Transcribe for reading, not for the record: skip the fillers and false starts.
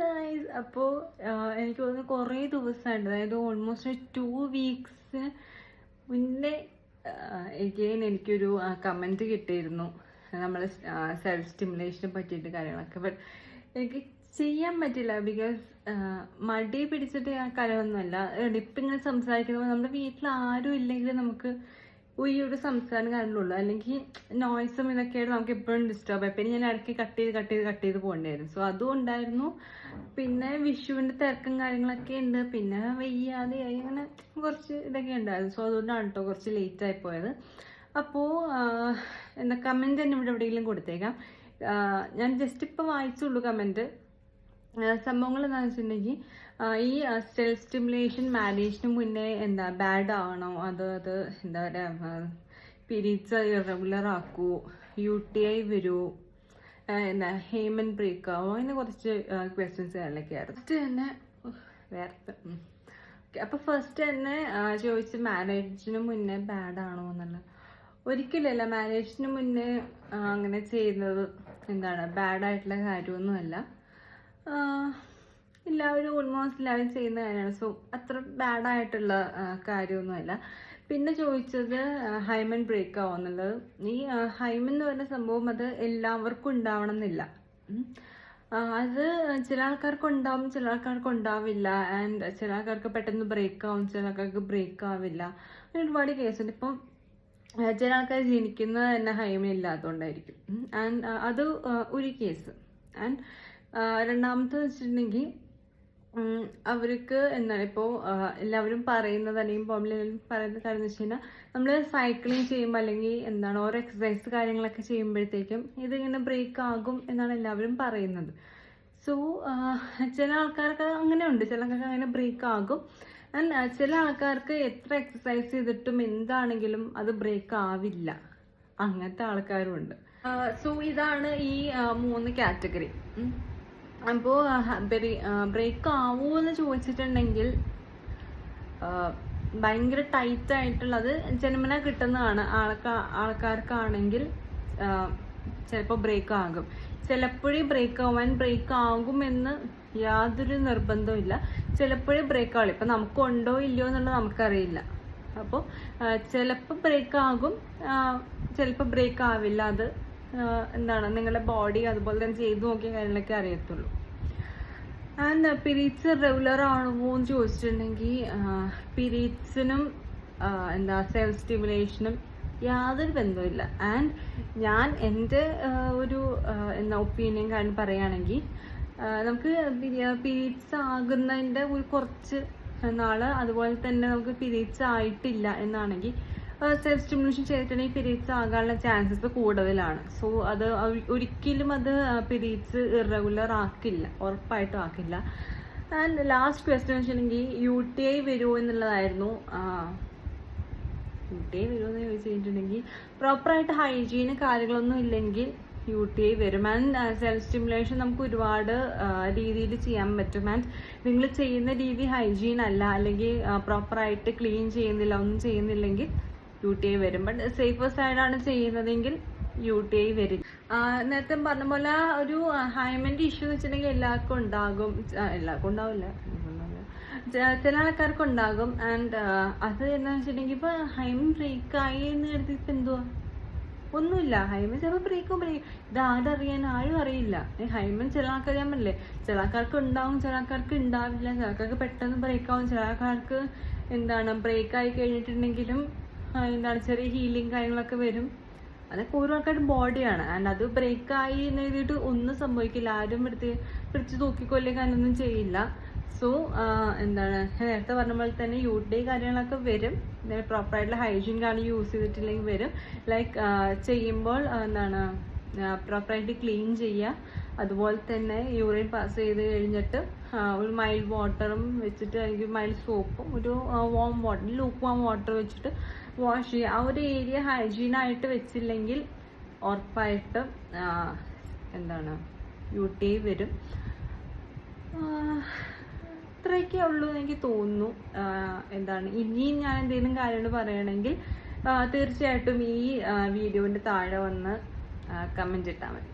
Guys, അപ്പോൾ എനിക്ക് തോന്നുന്നു കുറേ ദിവസമായിട്ട്, അതായത് ഓൾമോസ്റ്റ് 2 വീക്സ് മുന്നേ എനിക്കൊരു കമൻറ്റ് കിട്ടിയിരുന്നു നമ്മൾ സെൽഫ് സ്റ്റിമുലേഷനെ പറ്റിയിട്ട് കാര്യങ്ങളൊക്കെ. ബട്ട് എനിക്ക് ചെയ്യാൻ പറ്റില്ല, ബിക്കോസ് മടി പിടിച്ചിട്ട് ആ കാര്യമൊന്നുമല്ല. ഇപ്പം ഇങ്ങനെ സംസാരിക്കുമ്പോൾ നമ്മുടെ വീട്ടിൽ ആരും ഇല്ലെങ്കിൽ നമുക്ക് ഈ ഒരു സംസാരം കാര്യങ്ങളുള്ളൂ, അല്ലെങ്കിൽ നോയ്സും ഇതൊക്കെയായിട്ട് നമുക്ക് എപ്പോഴും ഡിസ്റ്റർബ് ആയി. പിന്നെ ഞാൻ ഇടയ്ക്ക് കട്ട് ചെയ്ത് പോകേണ്ടിയായിരുന്നു. സോ അതും ഉണ്ടായിരുന്നു. പിന്നെ വിഷുവിൻ്റെ തിരക്കും കാര്യങ്ങളൊക്കെ ഉണ്ട്, പിന്നെ വയ്യാതെയായി, അങ്ങനെ കുറച്ച് ഇതൊക്കെ ഉണ്ടായിരുന്നു. സോ അതുകൊണ്ടാണ് കേട്ടോ കുറച്ച് ലേറ്റായി പോയത്. അപ്പോൾ എന്താ കമൻറ്റ് തന്നെ ഇവിടെ എവിടെയെങ്കിലും കൊടുത്തേക്കാം. ഞാൻ ജസ്റ്റ് ഇപ്പോൾ വായിച്ചുള്ളൂ കമൻറ്റ്. സംഭവങ്ങൾ എന്താണെന്ന് വെച്ചിട്ടുണ്ടെങ്കിൽ, ഈ സെൽഫ് സ്റ്റിമുലേഷൻ മാരേജിന് മുന്നേ എന്താ ബാഡ് ആവണോ, അത് എന്താ പറയുക, പീരീഡ്സ് ഇറഗുലർ ആക്കൂ, UTI വരൂ, എന്താ ഹേമൻ ബ്രേക്ക് ആവോ, അങ്ങനെ കുറച്ച് ക്വസ്റ്റ്യൻസ് കാര്യങ്ങളൊക്കെ ആയിരുന്നു. ഫസ്റ്റ് തന്നെ വേറെ അപ്പോൾ ഫസ്റ്റ് തന്നെ ചോദിച്ച് മാരേജിന് മുന്നേ ബാഡ് ആണോ എന്നുള്ള. ഒരിക്കലല്ല, മാരേജിന് മുന്നേ അങ്ങനെ ചെയ്യുന്നത് എന്താണ് ബാഡായിട്ടുള്ള കാര്യമൊന്നുമല്ല. എല്ലാവരും ഓൾമോസ്റ്റ് എല്ലാവരും ചെയ്യുന്ന കാര്യമാണ്. സോ അത്ര ബാഡായിട്ടുള്ള കാര്യമൊന്നുമല്ല. പിന്നെ ചോദിച്ചത് ഹൈമൻ ബ്രേക്ക് ആവും എന്നുള്ളത്. ഈ ഹൈമൻ എന്ന് പറയുന്ന സംഭവം അത് എല്ലാവർക്കും ഉണ്ടാവണം എന്നില്ല. അത് ചില ആൾക്കാർക്ക് ഉണ്ടാവും, ചില ആൾക്കാർക്ക് ഉണ്ടാവില്ല. ആൻഡ് ചില ആൾക്കാർക്ക് പെട്ടെന്ന് ബ്രേക്ക് ആവും, ചില ആൾക്കാർക്ക് ബ്രേക്ക് ആവില്ല. അങ്ങനെ ഒരുപാട് കേസുണ്ട്. ഇപ്പം ചില ആൾക്കാർ ജനിക്കുന്നത് തന്നെ ഹൈമൻ ഇല്ലാത്തതുകൊണ്ടായിരിക്കും. ആൻഡ് അത് ഒരു കേസ്. ആൻഡ് രണ്ടാമത്തെ വെച്ചിട്ടുണ്ടെങ്കിൽ അവർക്ക് എന്താണ് ഇപ്പോൾ എല്ലാവരും പറയുന്നത്, അല്ലെങ്കിൽ എല്ലാവരും പറയുന്ന കാര്യം എന്ന് വെച്ച് കഴിഞ്ഞാൽ, നമ്മൾ സൈക്ലിംഗ് ചെയ്യുമ്പോൾ അല്ലെങ്കിൽ എന്താണ് ഓരോ എക്സസൈസ് കാര്യങ്ങളൊക്കെ ചെയ്യുമ്പോഴത്തേക്കും ഇതിങ്ങനെ ബ്രേക്ക് ആകും എന്നാണ് എല്ലാവരും പറയുന്നത്. സോ ചില ആൾക്കാർക്ക് അങ്ങനെ ഉണ്ട്, ചില ആൾക്കാർക്ക് അങ്ങനെ ബ്രേക്ക് ആകും. ആൻഡ് ചില ആൾക്കാർക്ക് എത്ര എക്സസൈസ് ചെയ്തിട്ടും എന്താണെങ്കിലും അത് ബ്രേക്ക് ആവില്ല, അങ്ങനത്തെ ആൾക്കാരും ഉണ്ട്. സോ ഇതാണ് ഈ 3 കാറ്റഗറി. അപ്പോൾ ബ്രേക്ക് ആവുമോ എന്ന് ചോദിച്ചിട്ടുണ്ടെങ്കിൽ, ഭയങ്കര ടൈറ്റ് ആയിട്ടുള്ളത് ജന്മന കിട്ടുന്നതാണ് ആൾക്കാർക്കാണെങ്കിൽ ചിലപ്പോൾ ബ്രേക്ക് ആകും. ചിലപ്പോഴേ ബ്രേക്ക് ആകുമെന്ന് യാതൊരു നിർബന്ധമില്ല. ചിലപ്പോഴേ ബ്രേക്ക് ആവില്ല. ഇപ്പം നമുക്കുണ്ടോ ഇല്ലയോ എന്നുള്ളത് നമുക്കറിയില്ല. അപ്പോൾ ചിലപ്പോൾ ബ്രേക്ക് ആകും, ചിലപ്പോൾ ബ്രേക്ക് ആവില്ല. അത് എന്താണ് നിങ്ങളുടെ ബോഡി അതുപോലെ തന്നെ ചെയ്ത് നോക്കിയ കാര്യങ്ങളൊക്കെ അറിയത്തുള്ളൂ. ആൻഡ് പീരീഡ്സ് റെഗുലർ ആണോ എന്ന് ചോദിച്ചിട്ടുണ്ടെങ്കിൽ, പീരീഡ്സിനും എന്താ സെൽഫ് സ്റ്റിമുലേഷനും യാതൊരു ബന്ധവുമില്ല. ആൻഡ് ഞാൻ എൻ്റെ ഒരു എന്താ ഒപ്പീനിയൻ കാര്യം പറയുകയാണെങ്കിൽ, നമുക്ക് പീരീഡ്സ് ആകുന്നതിൻ്റെ ഒരു കുറച്ച് നാള്, അതുപോലെ തന്നെ നമുക്ക് പീരീഡ്സ് ആയിട്ടില്ല എന്നാണെങ്കിൽ സെൽഫ് സ്റ്റിമുലേഷൻ ചെയ്തിട്ടുണ്ടെങ്കിൽ പീരീഡ്സ് ആകാനുള്ള ചാൻസസ് കൂടുതലാണ്. സോ അത് ഒരിക്കലും അത് പീരീഡ്സ് ഇറഗുലർ ആക്കില്ല, ഉറപ്പായിട്ടും ആക്കില്ല. ആൻഡ് ലാസ്റ്റ് ക്വസ്റ്റ്യൻ വെച്ചിട്ടുണ്ടെങ്കിൽ UTI വരുമോ എന്നുള്ളതായിരുന്നു. UTI വരുമോ എന്ന് ചോദിച്ചു കഴിഞ്ഞിട്ടുണ്ടെങ്കിൽ, പ്രോപ്പറായിട്ട് ഹൈജീന് കാര്യങ്ങളൊന്നും ഇല്ലെങ്കിൽ UTI വരും. ആൻഡ് സെൽഫ് സ്റ്റിമുലേഷൻ നമുക്ക് ഒരുപാട് രീതിയിൽ ചെയ്യാൻ പറ്റും. ആൻഡ് നിങ്ങൾ ചെയ്യുന്ന രീതി ഹൈജീൻ അല്ല, അല്ലെങ്കിൽ പ്രോപ്പറായിട്ട് ക്ലീൻ ചെയ്യുന്നില്ല, ഒന്നും ചെയ്യുന്നില്ലെങ്കിൽ UTI വരും. ബട്ട് സേഫർ സൈഡാണ് ചെയ്യുന്നതെങ്കിൽ UTI വരും. നേരത്തെ പറഞ്ഞ പോലെ ഒരു ഹൈമൻ്റെ ഇഷ്യൂ എന്ന് വെച്ചിട്ടുണ്ടെങ്കിൽ എല്ലാവർക്കും ഉണ്ടാകും, എല്ലാവർക്കും ഉണ്ടാവില്ല, ചില ആൾക്കാർക്ക് ഉണ്ടാകും. ആൻഡ് അത് എന്താണെന്ന് വെച്ചിട്ടുണ്ടെങ്കിൽ, ഇപ്പോൾ ഹൈമൻ ബ്രേക്ക് ആയി എന്ന് കരുതി ഇപ്പം എന്തുവാ, ഒന്നുമില്ല. ഹൈമൻ ചിലപ്പോൾ ബ്രേക്കും ഇത് ആരറിയാൻ, ആരും അറിയില്ല. ഹൈമൻ ചില ആൾക്കാർ ഞാൻ പറഞ്ഞില്ലേ, ചില ആൾക്കാർക്ക് ഉണ്ടാവും, ചില ആൾക്കാർക്ക് ഉണ്ടാവില്ല. ചില ആൾക്കാർക്ക് പെട്ടെന്ന് ബ്രേക്ക് ആവും, ചില ആൾക്കാർക്ക് എന്താണ് ബ്രേക്ക് ആയി കഴിഞ്ഞിട്ടുണ്ടെങ്കിലും എന്താണ് ചെറിയ ഹീലിംഗ് കാര്യങ്ങളൊക്കെ വരും. അതൊക്കെ ഓരോ ആൾക്കാരുടെ ബോഡിയാണ്. ആൻഡ് അത് ബ്രേക്ക് ആയി എന്ന് എഴുതിയിട്ട് ഒന്നും സംഭവിക്കില്ല, ആരും പിടിച്ച് തൂക്കിക്കൊല്ലുക അങ്ങനൊന്നും ചെയ്യില്ല. സോ എന്താണ് നേരത്തെ പറഞ്ഞ പോലെ തന്നെ UTI കാര്യങ്ങളൊക്കെ വരും. പ്രോപ്പറായിട്ടുള്ള ഹൈജീൻ കാരണം യൂസ് ചെയ്തിട്ടില്ലെങ്കിൽ വരും. ലൈക്ക് ചെയ്യുമ്പോൾ എന്താണ് പ്രോപ്പറായിട്ട് ക്ലീൻ ചെയ്യുക. അതുപോലെ തന്നെ യൂറിൻ പാസ് ചെയ്ത് കഴിഞ്ഞിട്ട് ഒരു മൈൽഡ് വാട്ടറും വെച്ചിട്ട്, അല്ലെങ്കിൽ മൈൽഡ് സോപ്പും ഒരു warm water, lukewarm water വെച്ചിട്ട് വാഷ് ചെയ്യുക. ആ ഒരു ഏരിയ ഹൈജീനായിട്ട് വെച്ചില്ലെങ്കിൽ ഉറപ്പായിട്ടും എന്താണ് UTI വരും. ഇത്രയൊക്കെ ഉള്ളൂ എനിക്ക് തോന്നുന്നു. എന്താണ് ഇനിയും ഞാൻ എന്തെങ്കിലും കാര്യങ്ങൾ പറയുകയാണെങ്കിൽ തീർച്ചയായിട്ടും ഈ വീഡിയോൻ്റെ താഴെ വന്ന് കമൻറ്റ് ഇട്ടാൽ മതി.